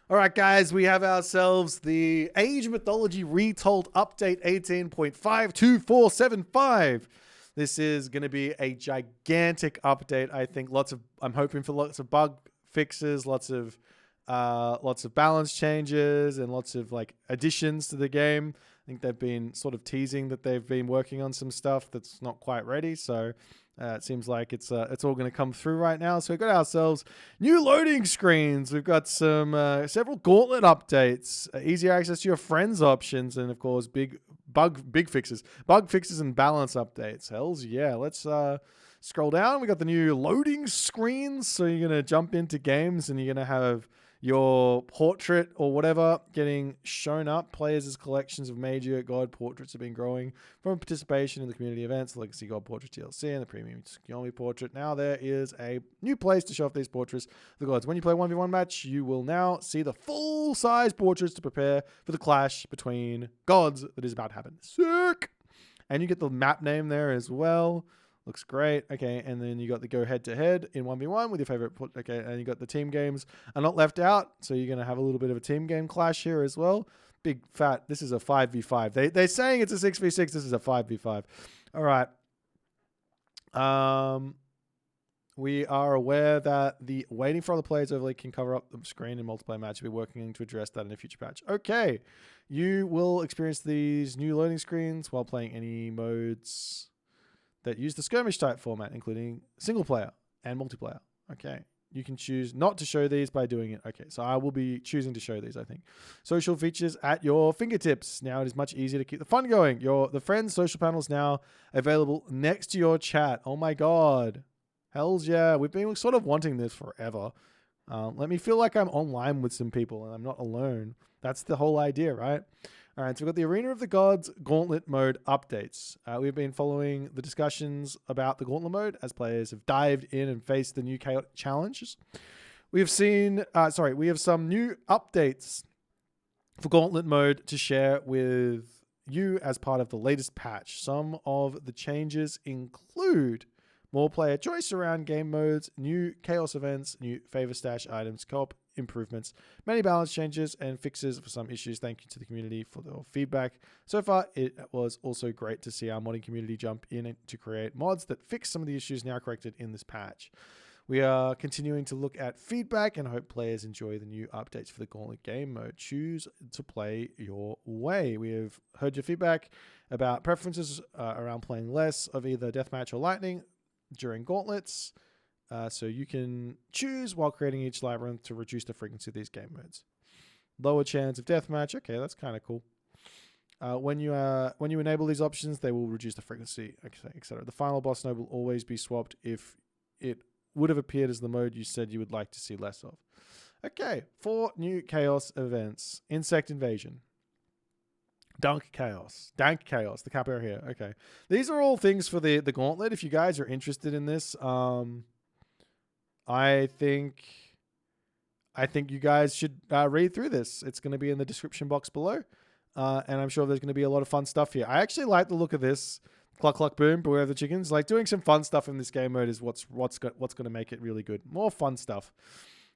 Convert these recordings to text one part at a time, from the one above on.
All right, guys, we have ourselves the Age of Mythology Retold Update 18.52475. This is going to be a gigantic update. I think I'm hoping for lots of bug fixes, lots of balance changes, and lots of like additions to the game. I think they've been sort of teasing that they've been working on some stuff that's not quite ready. So it seems like it's all going to come through right now. So we've got ourselves new loading screens. We've got some several Gauntlet updates, easier access to your friends options, and of course big fixes, and balance updates. Hells yeah! Let's scroll down. We got the new loading screens. So you're gonna jump into games and you're gonna have your portrait or whatever getting shown up. Players' collections of major god portraits have been growing from participation in the community events, the Legacy God Portrait DLC and the Premium Tsukuyomi Portrait. Now there is a new place to show off these portraits of the gods. When you play 1v1 match, you will now see the full-size portraits to prepare for the clash between gods that is about to happen. Sick! And you get the map name there as well. Looks great. Okay, and then you got the go head-to-head in 1v1 with your favorite. Okay, and you got the team games are not left out, so you're going to have a little bit of a team game clash here as well. Big fat. This is a 5v5. They're saying it's a 6v6. This is a 5v5. All right. We are aware that the waiting for other players overlay can cover up the screen in multiplayer match. We'll be working to address that in a future patch. Okay, you will experience these new loading screens while playing any modes that use the skirmish type format, including single player and multiplayer. Okay. You can choose not to show these by doing it. Okay. So I will be choosing to show these, I think. Social features at your fingertips. Now it is much easier to keep the fun going. The friends social panels now available next to your chat. Oh my God. Hells yeah. We've been sort of wanting this forever. Let me feel like I'm online with some people and I'm not alone. That's the whole idea, right? All right, so we've got the Arena of the Gods Gauntlet mode updates. We've been following the discussions about the Gauntlet mode as players have dived in and faced the new chaotic challenges. We have some new updates for Gauntlet mode to share with you as part of the latest patch. Some of the changes include more player choice around game modes, new chaos events, new favor stash items, co-op improvements, many balance changes, and fixes for some issues. Thank you to the community for their feedback. So far, it was also great to see our modding community jump in to create mods that fix some of the issues now corrected in this patch. We are continuing to look at feedback and hope players enjoy the new updates for the Gauntlet game mode. Choose to play your way. We have heard your feedback about preferences around playing less of either Deathmatch or Lightning during Gauntlets. So you can choose while creating each labyrinth to reduce the frequency of these game modes. Lower chance of deathmatch. Okay, that's kind of cool. When you enable these options, they will reduce the frequency, etc. The final boss node will always be swapped if it would have appeared as the mode you said you would like to see less of. Okay, 4 new chaos events. Insect invasion. Dank Chaos, the capo here. Okay, these are all things for the Gauntlet. If you guys are interested in this, I think you guys should read through this. It's going to be in the description box below, and I'm sure there's going to be a lot of fun stuff here. I actually like the look of this. Cluck cluck boom, beware of the chickens. Like doing some fun stuff in this game mode is what's going to make it really good. More fun stuff.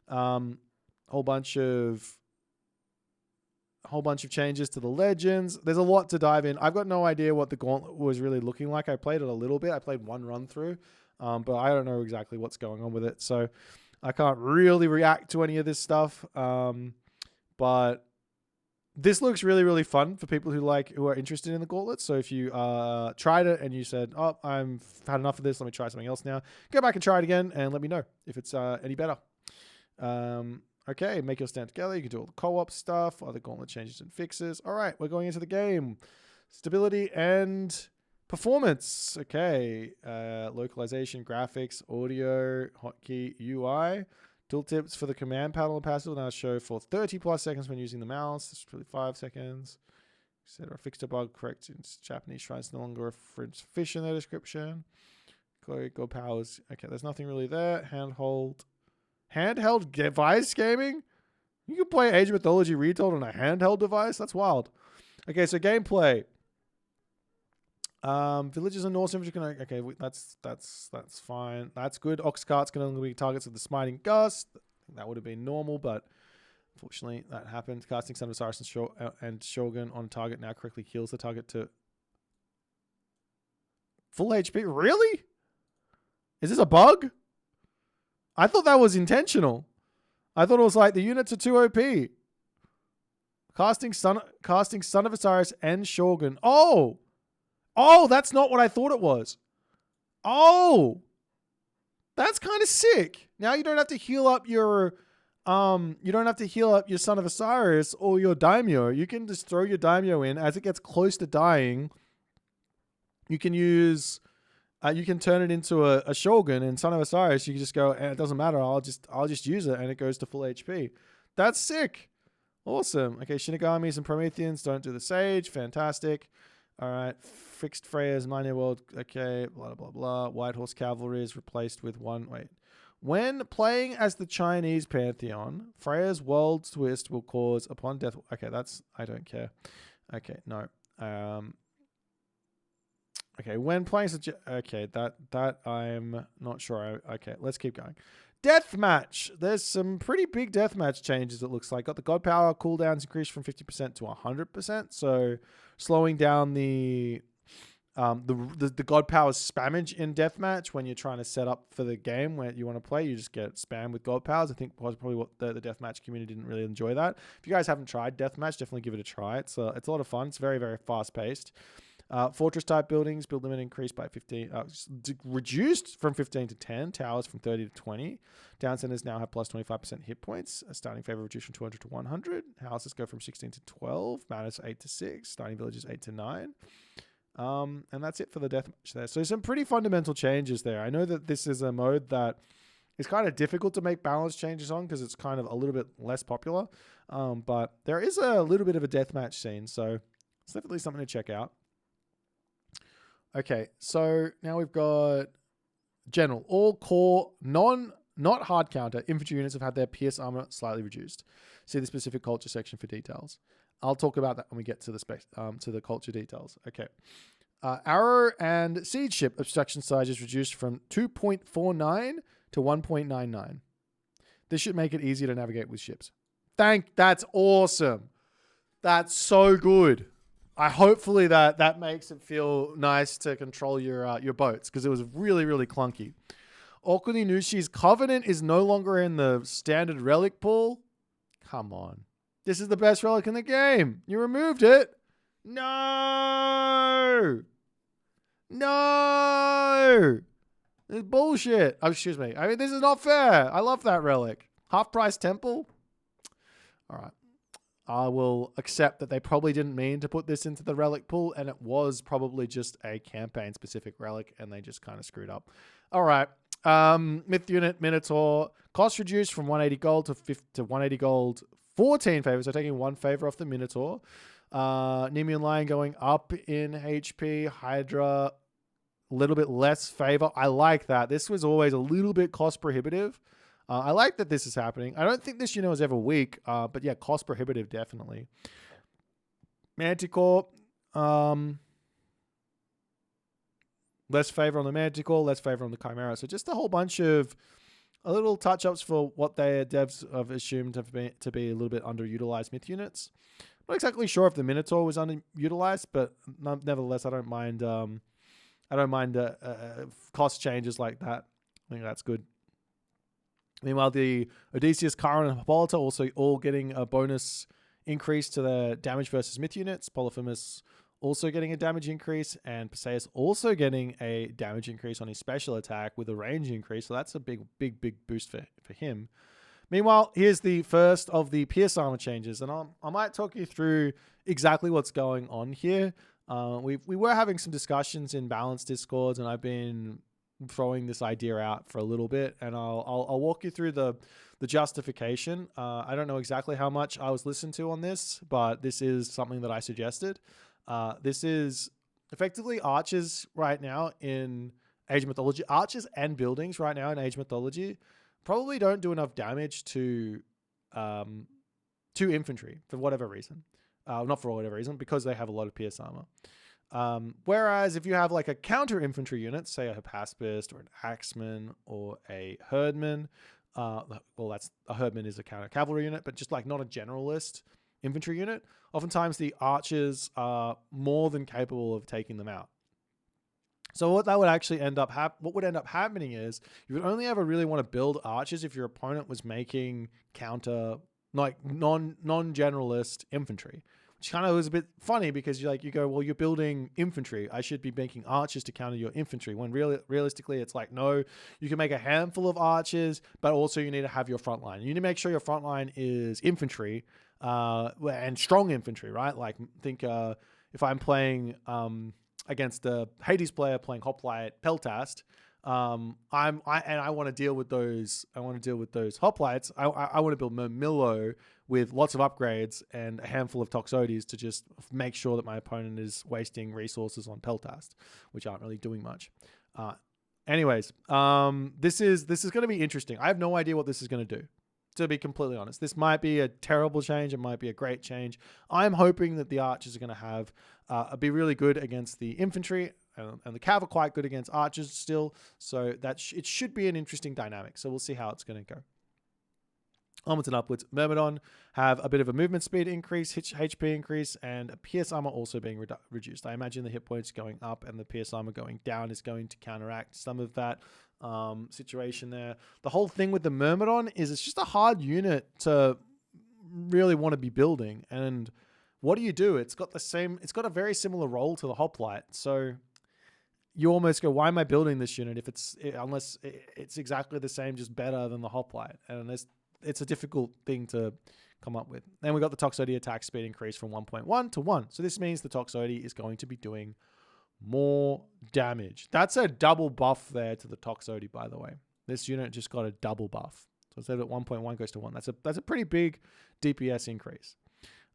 Whole bunch of changes to the legends. There's a lot to dive in. I've got no idea what the Gauntlet was really looking like. I played it a little bit. I played one run through, but I don't know exactly what's going on with it. So I can't really react to any of this stuff. But this looks really, really fun for people who are interested in the Gauntlet. So if you tried it and you said, oh, I've had enough of this, let me try something else now, go back and try it again and let me know if it's any better. Okay, make your stand together. You can do all the co-op stuff, other Gauntlet changes and fixes. All right, we're going into the game. Stability and performance. Okay, localization, graphics, audio, hotkey, UI. Tooltips for the command panel and passive will now show for 30 plus seconds when using the mouse. This is really 5 seconds. Etc. Fixed a bug, correct in Japanese shrines no longer reference fish in their description. Go powers. Okay, there's nothing really there. Handheld device gaming? You can play Age of Mythology Retold on a handheld device? That's wild. Okay, so gameplay. Villages and Norse infantry can... Okay, that's fine. That's good. Ox carts can only be targets of the smiting gust. That would have been normal, but Fortunately, that happened. Casting Son of Osiris and Shogun on target now correctly heals the target to full HP. Really? Is this a bug? I thought that was intentional. I thought it was like the units are too OP. Casting Son of Osiris and Shogun. Oh, that's not what I thought it was. Oh, that's kind of sick. Now you don't have to heal up your Son of Osiris or your daimyo. You can just throw your daimyo in as it gets close to dying. You can use you can turn it into a Shogun, and Son of Osiris, you can just go, it doesn't matter, I'll just use it, and it goes to full HP. That's sick. Awesome. Okay, Shinigamis and Prometheans don't do the Sage. Fantastic. All right, fixed Freya's Minor World. Okay, blah, blah, blah. White Horse Cavalry is replaced with one. Wait. When playing as the Chinese pantheon, Freya's World Twist will cause upon death. Okay, I don't care. Okay, no. Okay, when playing such okay, that I'm not sure. Okay, let's keep going. Deathmatch. There's some pretty big deathmatch changes, it looks like. Got the God Power cooldowns increased from 50% to 100%, so slowing down the God Power spammage in Deathmatch when you're trying to set up for the game where you want to play. You just get spammed with God Powers. I think was probably what the Deathmatch community didn't really enjoy that. If you guys haven't tried Deathmatch, definitely give it a try. It's a lot of fun. It's very, very fast-paced. Fortress type buildings, build limit increased by 15, reduced from 15 to 10, towers from 30 to 20. Down centers now have plus 25% hit points. Starting favor reduced from 200 to 100. Houses go from 16 to 12. Manors 8 to 6. Starting villages 8 to 9. And that's it for the deathmatch there. So some pretty fundamental changes there. I know that this is a mode that is kind of difficult to make balance changes on because it's kind of a little bit less popular. But there is a little bit of a deathmatch scene, so it's definitely something to check out. Okay, so now we've got general. All core, not hard counter infantry units have had their pierce armor slightly reduced. See the specific culture section for details. I'll talk about that when we get to the culture details. Okay. Arrow and siege ship obstruction size is reduced from 2.49 to 1.99. This should make it easier to navigate with ships. That's awesome. That's so good. Hopefully that makes it feel nice to control your boats, because it was really, really clunky. Okuninushi's Covenant is no longer in the standard relic pool. Come on. This is the best relic in the game. You removed it. No. It's bullshit. Oh, excuse me. I mean, this is not fair. I love that relic. Half price temple. All right. I will accept that they probably didn't mean to put this into the relic pool, and it was probably just a campaign-specific relic, and they just kind of screwed up. All right. Myth unit, Minotaur. Cost reduced from 180 gold to 180 gold, 14 favors, so taking 1 favor off the Minotaur. Nemean Lion going up in HP. Hydra, a little bit less favor. I like that. This was always a little bit cost prohibitive. I like that this is happening. I don't think this unit was ever weak, but yeah, cost prohibitive, definitely. Manticore, less favor on the Manticore, less favor on the Chimera. So just a whole bunch of little touch-ups for what their devs have assumed to be a little bit underutilized myth units. Not exactly sure if the Minotaur was underutilized, but nevertheless, I don't mind cost changes like that. I think that's good. Meanwhile, the Odysseus, Charon, and Hippolyta also all getting a bonus increase to their damage versus myth units. Polyphemus also getting a damage increase, and Perseus also getting a damage increase on his special attack with a range increase. So that's a big boost for him. Meanwhile, here's the first of the pierce armor changes, and I might talk you through exactly what's going on here. We were having some discussions in balanced discords, and I've been throwing this idea out for a little bit, and I'll walk you through the justification. I don't know exactly how much I was listened to on this, but this is something that I suggested. This is effectively archers right now in Age of Mythology. Archers and buildings right now in Age of Mythology probably don't do enough damage to infantry for whatever reason. Not for whatever reason, because they have a lot of pierce armor. Whereas if you have like a counter infantry unit, say a Hypaspist or an Axeman or a Herdman, well, that's a herdman is a counter cavalry unit, but just like not a generalist infantry unit. Oftentimes the archers are more than capable of taking them out. So what that would actually end up happening is you would only ever really want to build archers if your opponent was making counter like non-generalist infantry, which kind of was a bit funny because you go, well, you're building infantry. I should be making archers to counter your infantry. When realistically, it's like, no, you can make a handful of archers, but also you need to have your front line. You need to make sure your front line is infantry and strong infantry, right? Like think if I'm playing against a Hades player playing Hoplite Peltast, I want to deal with those. I want to deal with those hoplites. I want to build Mermillo with lots of upgrades and a handful of Toxotes to just make sure that my opponent is wasting resources on Peltast, which aren't really doing much. Anyways, this is going to be interesting. I have no idea what this is going to do, to be completely honest. This might be a terrible change. It might be a great change. I'm hoping that the archers are going to have be really good against the infantry. And the cav are quite good against archers still. So that it should be an interesting dynamic. So we'll see how it's going to go. Onwards and upwards. Myrmidon have a bit of a movement speed increase, HP increase, and a pierce armor also being reduced. I imagine the hit points going up and the pierce armor going down is going to counteract some of that situation there. The whole thing with the Myrmidon is it's just a hard unit to really want to be building. And what do? It's got a very similar role to the Hoplite. So you almost go, why am I building this unit unless it's exactly the same, just better than the Hoplite? And it's a difficult thing to come up with. Then we got the Toxotes attack speed increase from 1.1 to 1. So this means the Toxotes is going to be doing more damage. That's a double buff there to the Toxotes, by the way. This unit just got a double buff. So instead of 1.1 goes to 1. That's a pretty big DPS increase.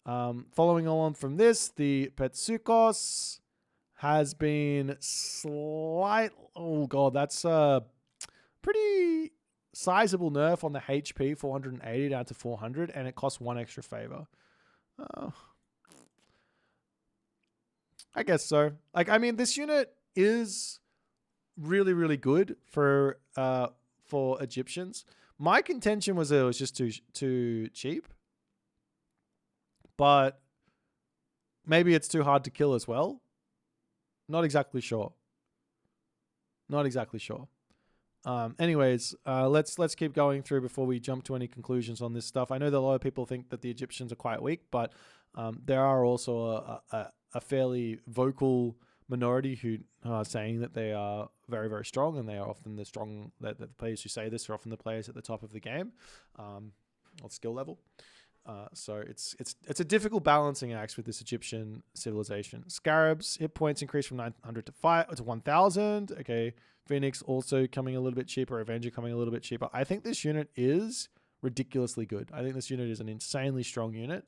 Following on from this, the Petsukos has been that's a pretty sizable nerf on the HP, 480 down to 400, and it costs 1 extra favor. I guess so. This unit is really, really good for Egyptians. My contention was it was just too cheap, but maybe it's too hard to kill as well. Not exactly sure. Anyways, let's keep going through before we jump to any conclusions on this stuff. I know that a lot of people think that the Egyptians are quite weak, but there are also a fairly vocal minority who are saying that they are very, very strong, and they are often the players who say this are often the players at the top of the game, on skill level. So it's a difficult balancing act with this Egyptian civilization. Scarabs hit points increase from 900 to 1,000. Okay, Phoenix also coming a little bit cheaper. Avenger coming a little bit cheaper. I think this unit is ridiculously good. I think this unit is an insanely strong unit.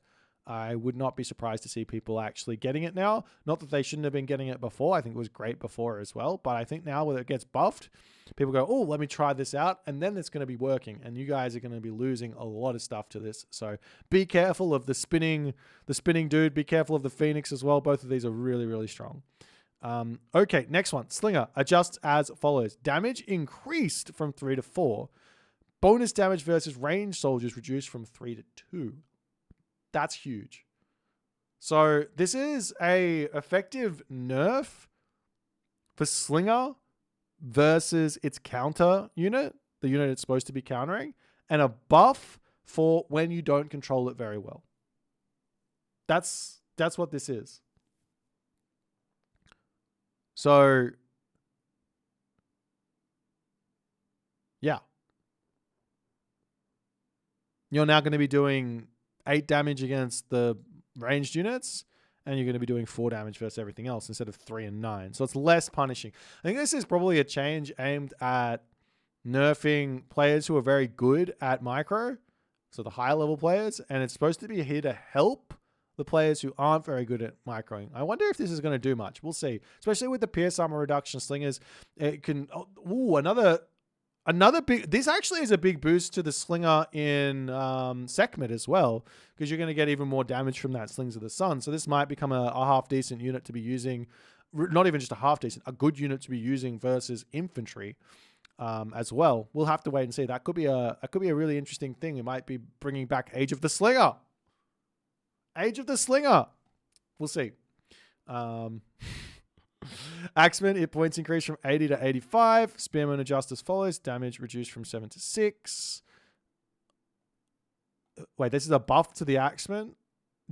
I would not be surprised to see people actually getting it now. Not that they shouldn't have been getting it before. I think it was great before as well. But I think now when it gets buffed, people go, oh, let me try this out. And then it's going to be working. And you guys are going to be losing a lot of stuff to this. So be careful of the spinning dude. Be careful of the Phoenix as well. Both of these are really, really strong. Okay, next one. Slinger adjusts as follows. Damage increased from 3 to 4. Bonus damage versus ranged soldiers reduced from 3 to 2. That's huge. So this is a effective nerf for Slinger versus its counter unit, the unit it's supposed to be countering, and a buff for when you don't control it very well. That's what this is. So yeah. You're now going to be doing 8 damage against the ranged units, and you're going to be doing 4 damage versus everything else instead of 3 and 9. So it's less punishing. I think this is probably a change aimed at nerfing players who are very good at micro, so the higher level players, and it's supposed to be here to help the players who aren't very good at microing. I wonder if this is going to do much. We'll see. Especially with the pierce armor reduction slingers, it can... Another big, this actually is a big boost to the Slinger in Sekhmet as well, because you're going to get even more damage from that Slings of the Sun. So this might become a half decent unit to be using, not even just a half decent, a good unit to be using versus infantry. as well. We'll have to wait and see. That could be a really interesting thing. It might be bringing back Age of the Slinger. Age of the Slinger. We'll see. Axeman, hit points increase from 80 to 85. Spearman adjust as follows. Damage reduced from 7 to 6. Wait, this is a buff to the Axeman.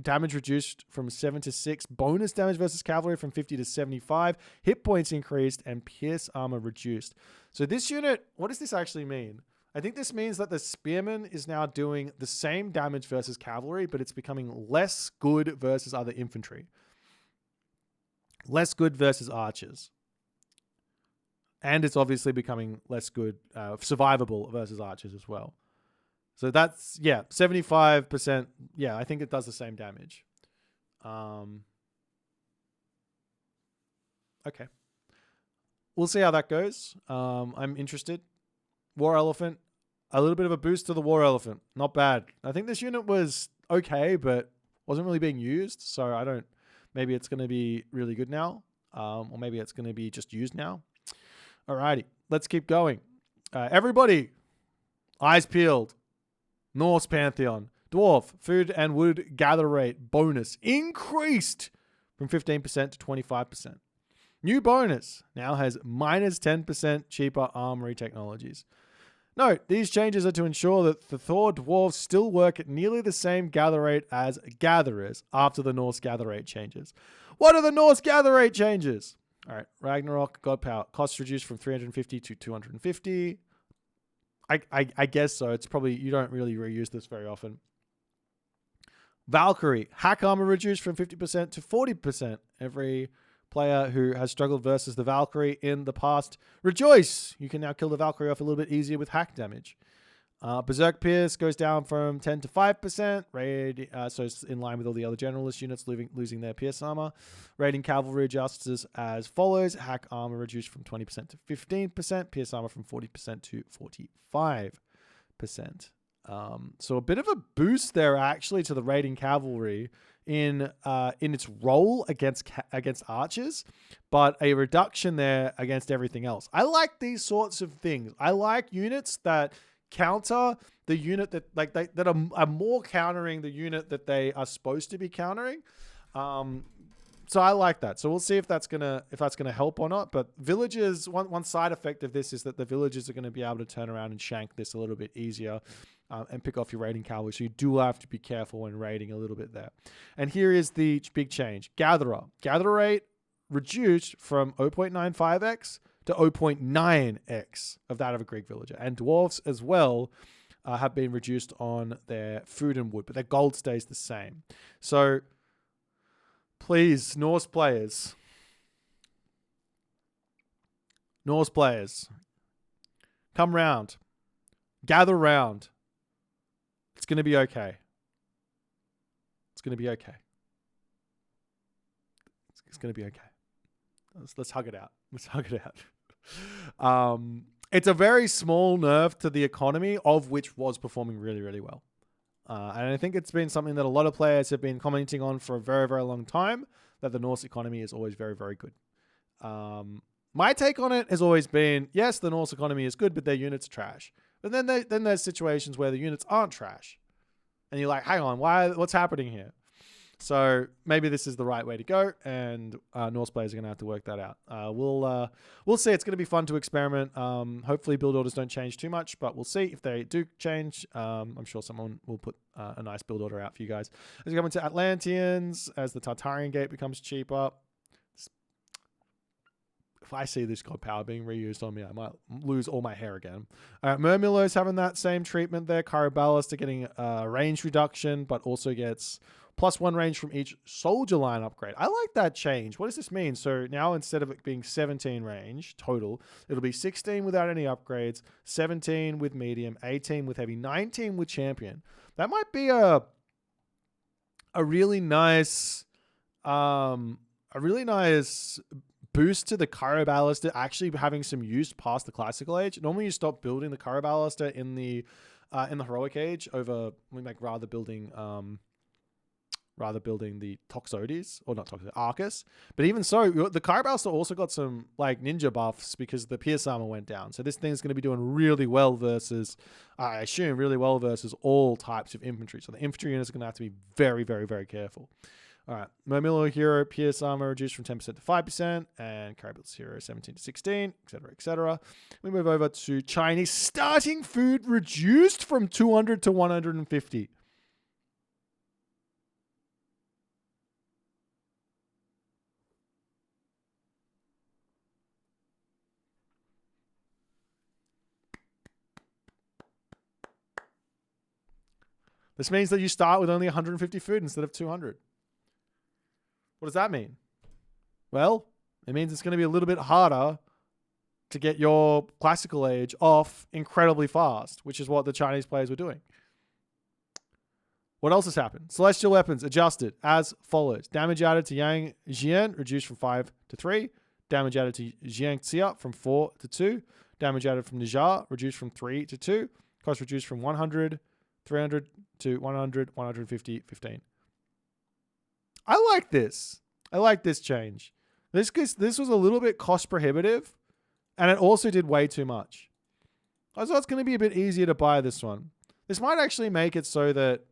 Damage reduced from 7 to 6. Bonus damage versus cavalry from 50 to 75. Hit points increased and pierce armor reduced. So this unit, what does this actually mean? I think this means that the Spearman is now doing the same damage versus cavalry, but it's becoming less good versus other infantry. Less good versus archers. And it's obviously becoming less good, survivable versus archers as well. So that's, 75%. Yeah, I think it does the same damage. Okay. We'll see how that goes. I'm interested. War Elephant. A little bit of a boost to the War Elephant. Not bad. I think this unit was okay, but wasn't really being used. So I don't... Maybe it's going to be really good now. Or maybe it's going to be just used now. Alrighty. Let's keep going. Everybody. Eyes peeled. Norse Pantheon. Dwarf. Food and wood gather rate bonus increased from 15% to 25%. New bonus now has minus 10% cheaper armory technologies. Note, these changes are to ensure that the Thor dwarves still work at nearly the same gather rate as gatherers after the Norse gather rate changes. What are the Norse gather rate changes? All right, Ragnarok, God Power, costs reduced from 350 to 250. I guess so. It's probably, you don't really reuse this very often. Valkyrie, hack armor reduced from 50% to 40%. Every player who has struggled versus the Valkyrie in the past, rejoice! You can now kill the Valkyrie off a little bit easier with hack damage. Berserk Pierce goes down from 10 to 5%. Raid, so it's in line with all the other generalist units losing their Pierce armor. Raiding Cavalry adjusts as follows. Hack armor reduced from 20% to 15%. Pierce armor from 40% to 45%. So a bit of a boost there actually to the Raiding Cavalry in its role against archers, but a reduction there against everything else. I like these sorts of things. I like units that counter the unit that that are more countering the unit that they are supposed to be countering. So I like that. So we'll see if that's gonna help or not. But villagers, one side effect of this is that the villagers are going to be able to turn around and shank this a little bit easier. And pick off your raiding cavalry. So you do have to be careful when raiding a little bit there. And here is the big change. Gatherer. Gather rate reduced from 0.95x to 0.9x of that of a Greek villager. And dwarves as well have been reduced on their food and wood, but their gold stays the same. So please, Norse players, come round. Gather round. It's going to be okay. It's going to be okay. It's going to be okay. Let's hug it out. Let's hug it out. It's a very small nerf to the economy, of which was performing really, really well. And I think it's been something that a lot of players have been commenting on for a very, very long time, that the Norse economy is always very, very good. My take on it has always been, yes, the Norse economy is good, but their units are trash. But then there's situations where the units aren't trash. And you're like, hang on, what's happening here? So maybe this is the right way to go, and Norse players are going to have to work that out. We'll see. It's going to be fun to experiment. Hopefully build orders don't change too much, but we'll see if they do change. I'm sure someone will put a nice build order out for you guys. As we come into Atlanteans, as the Tartarian gate becomes cheaper, if I see this god power being reused on me, I might lose all my hair again. Murmulo's having that same treatment there. Caraballas are getting a range reduction, but also gets +1 range from each soldier line upgrade. I like that change. What does this mean? So now instead of it being 17 range total, it'll be 16 without any upgrades, 17 with medium, 18 with heavy, 19 with champion. That might be a really nice boost to the Cairo Ballista actually having some use past the classical age. Normally you stop building the Cairo Ballista in the heroic age over, rather building rather building the Toxotes, or not Toxotes, Arcus. But even so, the Kyribalster also got some like ninja buffs because the Pierce Armor went down. So this thing's going to be doing really well versus, I assume, really well versus all types of infantry. So the infantry units are going to have to be very, very, very careful. All right, Mermillo Hero Pierce Armor reduced from 10% to 5%, and Kyribalster Hero 17 to 16, etc., etc. We move over to Chinese starting food reduced from 200 to 150. This means that you start with only 150 food instead of 200. What does that mean? Well, it means it's going to be a little bit harder to get your classical age off incredibly fast, which is what the Chinese players were doing. What else has happened? Celestial weapons adjusted as follows. Damage added to Yang Jian reduced from 5 to 3. Damage added to Jiang Xia from 4 to 2. Damage added from Nija reduced from 3 to 2. Cost reduced from 100, 300 to 100, 150, 15. I like this. I like this change. This was a little bit cost prohibitive, and it also did way too much. I thought it's going to be a bit easier to buy this one. This might actually make it so that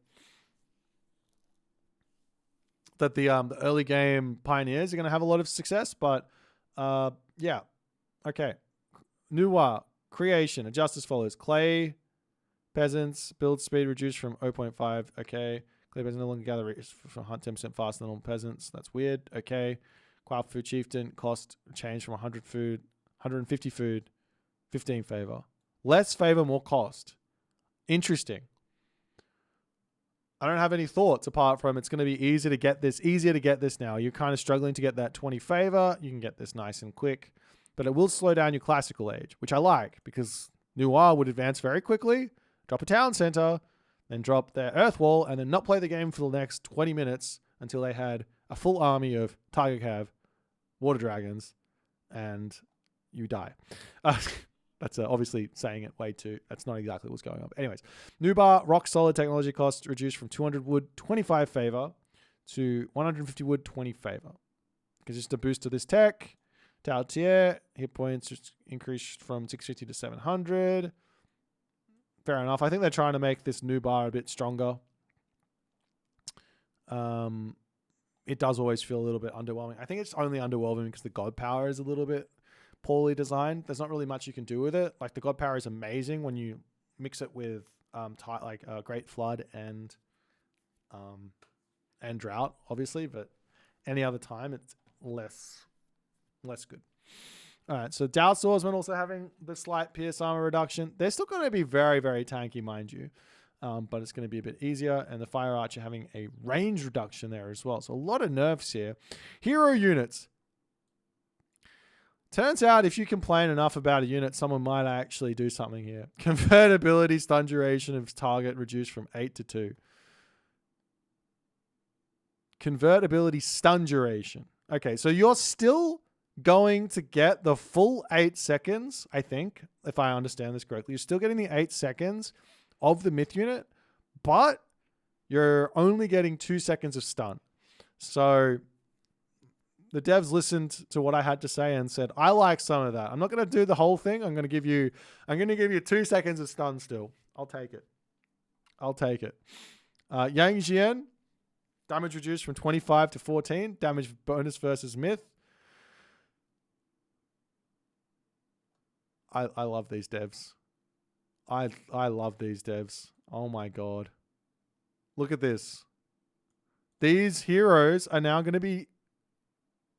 the early game pioneers are going to have a lot of success, but yeah. Okay. Nuwa creation adjust as follows. Clay peasants build speed reduced from 0.5. Okay. Clay peasants no longer gather from 10% faster than normal peasants. That's weird. Okay. Kuafu chieftain cost change from 100 food, 150 food, 15 favor. Less favor, more cost. Interesting. I don't have any thoughts apart from it's going to be easier to get this now. You're kind of struggling to get that 20 favor. You can get this nice and quick, but it will slow down your classical age, which I like because Noir would advance very quickly, drop a town center, then drop their earth wall, and then not play the game for the next 20 minutes until they had a full army of Tiger Cav, Water Dragons, and you die. That's obviously saying it way too. That's not exactly what's going on. But anyways, Nubar rock solid technology cost reduced from 200 wood, 25 favor to 150 wood, 20 favor. Because just a boost to this tech. Tao Tier, hit points just increased from 650 to 700. Fair enough. I think they're trying to make this Nubar a bit stronger. It does always feel a little bit underwhelming. I think it's only underwhelming because the God Power is a little bit poorly designed. There's not really much you can do with it. Like the God Power is amazing when you mix it with Great Flood and Drought, obviously, but any other time it's less good. All right, so Dao Swordsman also having the slight Pierce Armor reduction. They're still going to be very, very tanky, mind you, but it's going to be a bit easier. And the Fire Archer having a range reduction there as well. So a lot of nerfs here. Hero units. Turns out if you complain enough about a unit, someone might actually do something here. Convertibility, stun duration of target reduced from 8 to 2. Convertibility, stun duration. Okay, so you're still going to get the full 8 seconds, I think, if I understand this correctly. You're still getting the 8 seconds of the myth unit, but you're only getting 2 seconds of stun. So the devs listened to what I had to say and said, I like some of that. I'm not going to do the whole thing. I'm going to give you 2 seconds of stun still. I'll take it. Yang Jian, damage reduced from 25 to 14. Damage bonus versus myth. I love these devs. I love these devs. Oh my God. Look at this. These heroes are now going to be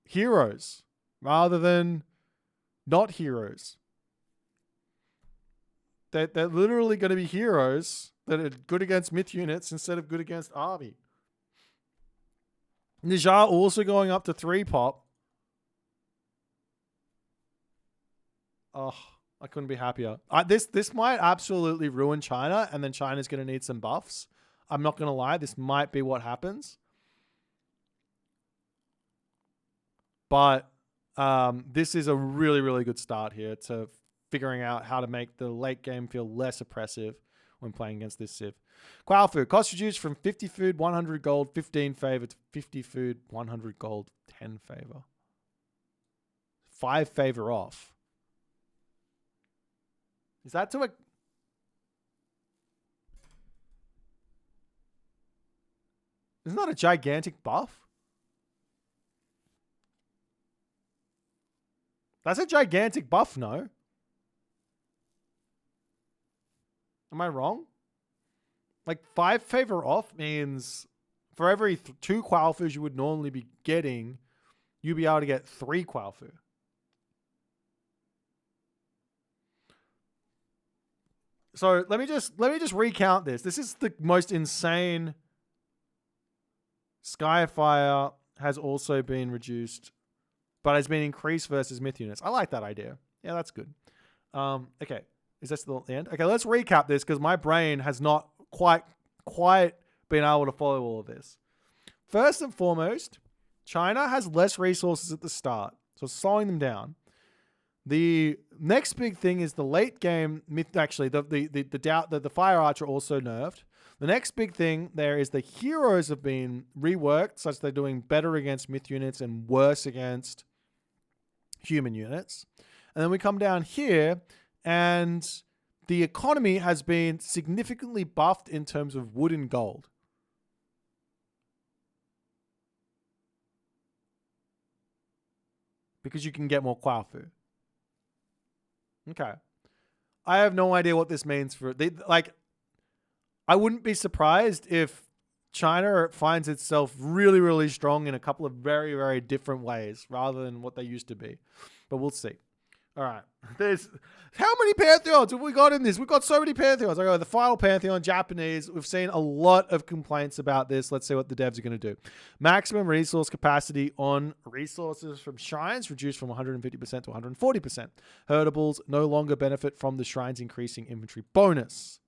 heroes rather than not heroes. They're literally going to be heroes that are good against myth units instead of good against army. Nijar also going up to 3 pop. Oh, I couldn't be happier. This might absolutely ruin China, and then China's going to need some buffs. I'm not going to lie. This might be what happens. But this is a really, really good start here to figuring out how to make the late game feel less oppressive when playing against this Civ. Kuafu, cost reduced from 50 food, 100 gold, 15 favor to 50 food, 100 gold, 10 favor. 5 favor off. Is that to a... Isn't that a gigantic buff? That's a gigantic buff, no? Am I wrong? Like 5 favor off means for every 2 Kuafus you would normally be getting, you'd be able to get 3 Kuafu. So let me just recount this. This is the most insane. Skyfire has also been reduced, but has been increased versus myth units. I like that idea. Yeah, that's good. Okay. Is that still at the end? Okay, let's recap this because my brain has not quite been able to follow all of this. First and foremost, China has less resources at the start, so it's slowing them down. The next big thing is the late game myth. Actually, the Fire Archer also nerfed. The next big thing there is the heroes have been reworked such they're doing better against myth units and worse against human units. And then we come down here and the economy has been significantly buffed in terms of wood and gold. Because you can get more Kuafu. Okay. I have no idea what this means for... I wouldn't be surprised if China finds itself really, really strong in a couple of very, very different ways rather than what they used to be. But we'll see. All right. How many pantheons have we got in this? We've got so many pantheons. I go, the final pantheon, Japanese. We've seen a lot of complaints about this. Let's see what the devs are going to do. Maximum resource capacity on resources from shrines reduced from 150% to 140%. Herdables no longer benefit from the shrine's increasing inventory bonus.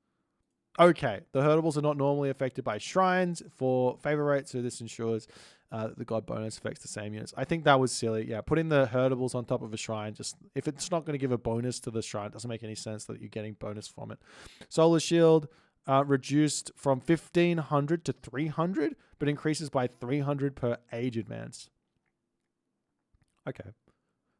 Okay, the herdables are not normally affected by shrines for favor rate, so this ensures that the god bonus affects the same units. I think that was silly. Yeah, putting the herdables on top of a shrine, just if it's not going to give a bonus to the shrine, it doesn't make any sense that you're getting bonus from it. Solar shield reduced from 1500 to 300, but increases by 300 per age advance. Okay,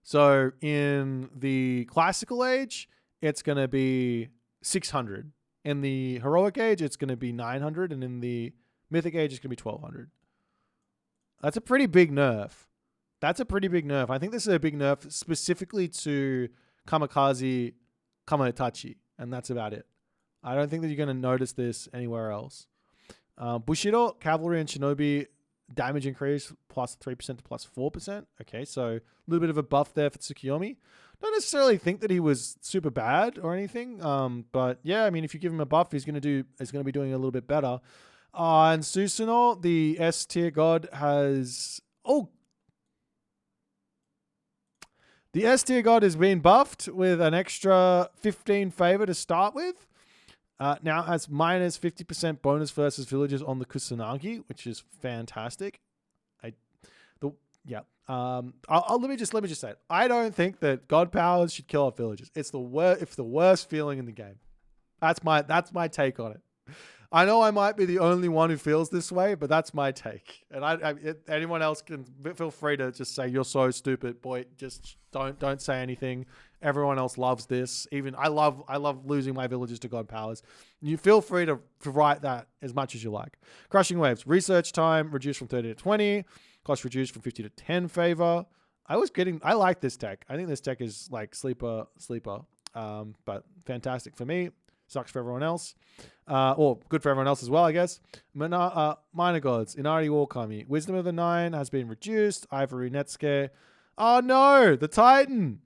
so in the classical age, it's going to be 600. In the heroic age, it's going to be 900, and in the mythic age, it's going to be 1200. That's a pretty big nerf. I think this is a big nerf specifically to Kamikaze Kamatachi, and that's about it. I don't think that you're going to notice this anywhere else. Bushido, cavalry, and shinobi damage increase plus 3% to plus 4%. Okay, so a little bit of a buff there for Tsukiyomi. Don't necessarily think that he was super bad or anything, but yeah, I mean, if you give him a buff, he's going to be doing a little bit better. And Susanoo, the S tier god, has the S tier god has been buffed with an extra 15 favor to start with. Now has minus 50% bonus versus villagers on the Kusanagi, which is fantastic. Let me just say it. I don't think that god powers should kill off villagers. It's the worst feeling in the game. That's my take on it. I know I might be the only one who feels this way, but that's my take. And anyone else can feel free to just say you're so stupid, boy. Just don't say anything. Everyone else loves this. Even I love losing my villagers to god powers. You feel free to write that as much as you like. Crushing waves. Research time reduced from 30 to 20. Cost reduced from 50 to 10 favor. I like this tech. I think this tech is like sleeper. But fantastic for me. Sucks for everyone else. Or good for everyone else as well, I guess. Minor gods. Inari Warkami. Wisdom of the 9 has been reduced. Ivory Netsuke. Oh no! The Titan!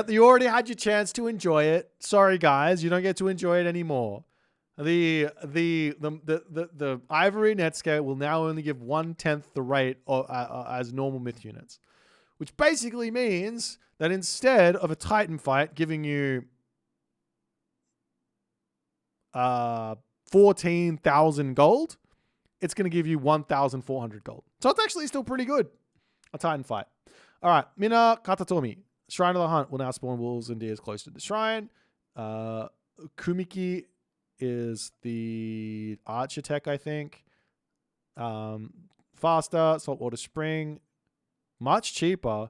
You already had your chance to enjoy it. Sorry, guys, you don't get to enjoy it anymore. The Ivory Netsuke will now only give 1/10 the rate as normal myth units, which basically means that instead of a Titan fight giving you 14,000 gold, it's going to give you 1,400 gold. So it's actually still pretty good, a Titan fight. All right, Mina Katatomi. Shrine of the Hunt will now spawn wolves and deers close to the shrine. Kumiki is the archer tech, I think. Faster, saltwater spring, much cheaper. I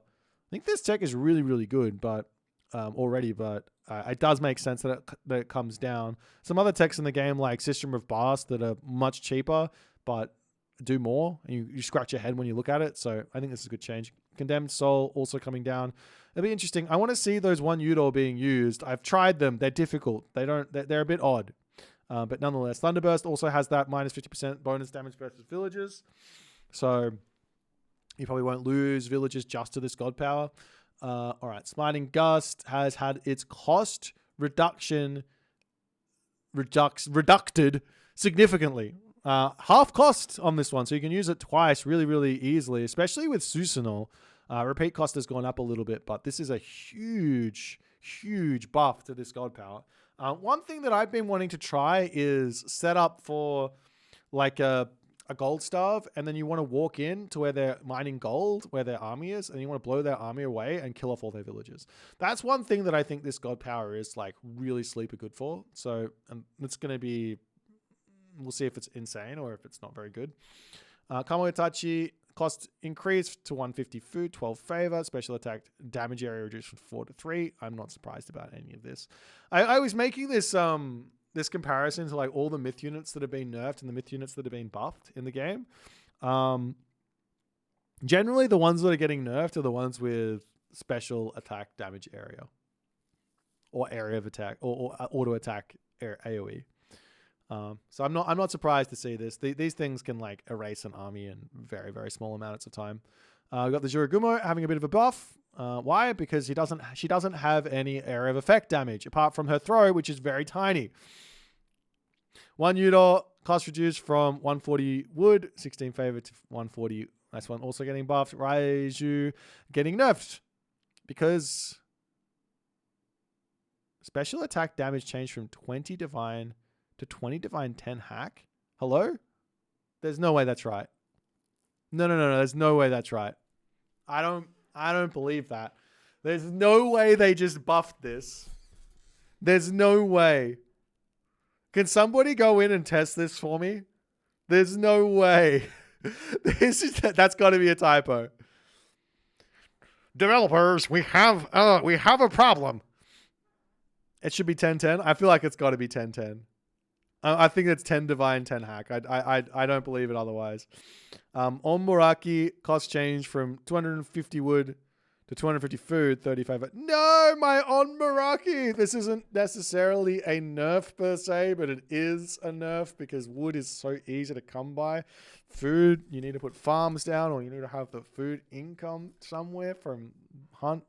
think this tech is really, really good, but already, but it does make sense that it comes down. Some other techs in the game, like System of Blast, that are much cheaper, but do more, and you scratch your head when you look at it. So I think this is a good change. Condemned Soul also coming down. It'll be interesting. I want to see those one Udor being used. I've tried them. They're difficult. They're a bit odd. But nonetheless, Thunderburst also has that minus 50% bonus damage versus villagers. So you probably won't lose villagers just to this god power. All right, Smiting Gust has had its cost reducted significantly. Half cost on this one, so you can use it twice really, really easily, especially with Susanoo. Repeat cost has gone up a little bit, but this is a huge, huge buff to this god power. One thing that I've been wanting to try is set up for like a gold starve, and then you want to walk in to where they're mining gold, where their army is, and you want to blow their army away and kill off all their villagers. That's one thing that I think this god power is like really sleeper good for. So it's going to be, we'll see if it's insane or if it's not very good. Kamoitachi, cost increased to 150 food, 12 favor, special attack damage area reduced from 4 to 3. I'm not surprised about any of this. I was making this this comparison to like all the myth units that have been nerfed and the myth units that have been buffed in the game. Generally, the ones that are getting nerfed are the ones with special attack damage area or area of attack or auto attack AoE. So I'm not surprised to see this. These things can like erase an army in very, very small amounts of time. We got the Juragumo having a bit of a buff. Why? Because she doesn't have any area of effect damage apart from her throw, which is very tiny. One Udor cost reduced from 140 wood, 16 favor to 140. Nice one. Also getting buffed. Raiju getting nerfed because special attack damage changed from 20 divine to 20 divine 10 hack. Hello? There's no way that's right. No. There's no way that's right. I don't believe that. There's no way they just buffed this. There's no way. Can somebody go in and test this for me? There's no way. That's got to be a typo. Developers, we have a problem. It should be 10-10. I feel like it's got to be 10-10. I think it's 10 divine, 10 hack. I don't believe it otherwise. On Muraki, cost change from 250 wood to 250 food, 30 favor. No, my on Muraki. This isn't necessarily a nerf per se, but it is a nerf because wood is so easy to come by. Food, you need to put farms down or you need to have the food income somewhere from hunt.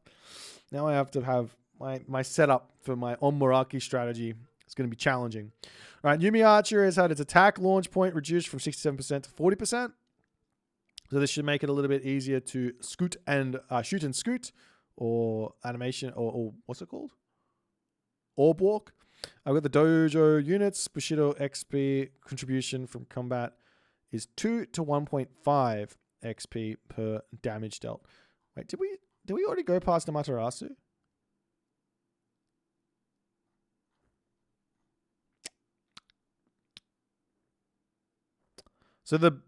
Now I have to have my setup for my on Muraki strategy. It's going to be challenging. All right, Yumi Archer has had its attack launch point reduced from 67% to 40%. So this should make it a little bit easier to shoot and scoot, or animation, or what's it called? Orb walk. I've got the dojo units. Bushido XP contribution from combat is 2 to 1.5 XP per damage dealt. Wait, did we already go past Amaterasu? So the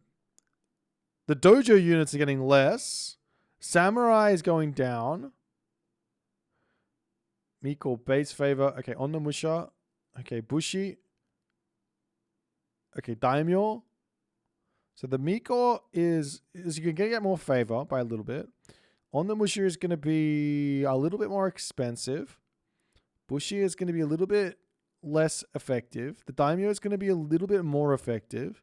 dojo units are getting less. Samurai is going down. Miko base favor. Okay, Onnamusha. Okay, Bushi. Okay, Daimyo. So the Miko is you can get more favor by a little bit. Onnamusha is going to be a little bit more expensive. Bushi is going to be a little bit less effective. The Daimyo is going to be a little bit more effective.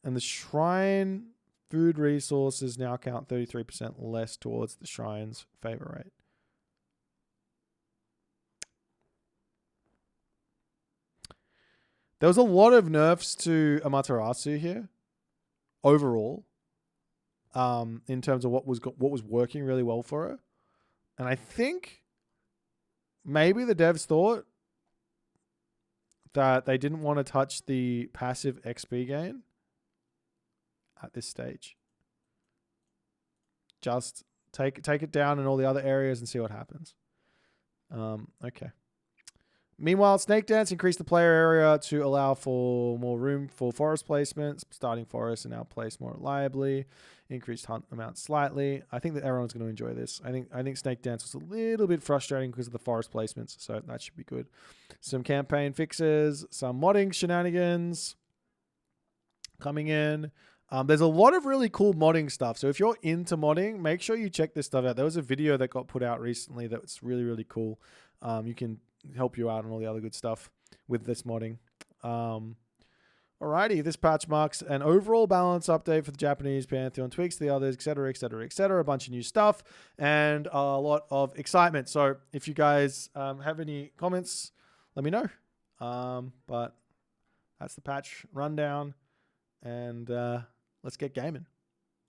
And the shrine food resources now count 33% less towards the shrine's favor rate. There was a lot of nerfs to Amaterasu here, overall, in terms of what was working really well for her. And I think maybe the devs thought that they didn't want to touch the passive XP gain at this stage. Just Take it down in all the other areas and see what happens. Okay. Meanwhile, Snake Dance increased the player area to allow for more room for forest placements. Starting forests are now placed more reliably. Increased hunt amount slightly. I think that everyone's going to enjoy this. I think Snake Dance was a little bit frustrating because of the forest placements, so that should be good. Some campaign fixes, some modding shenanigans coming in. There's a lot of really cool modding stuff. So if you're into modding, make sure you check this stuff out. There was a video that got put out recently that's really, really cool. You can help you out on all the other good stuff with this modding. Alrighty, this patch marks an overall balance update for the Japanese Pantheon, tweaks to the others, etc., etc., etc. A bunch of new stuff and a lot of excitement. So if you guys have any comments, let me know. But that's the patch rundown, and let's get gaming.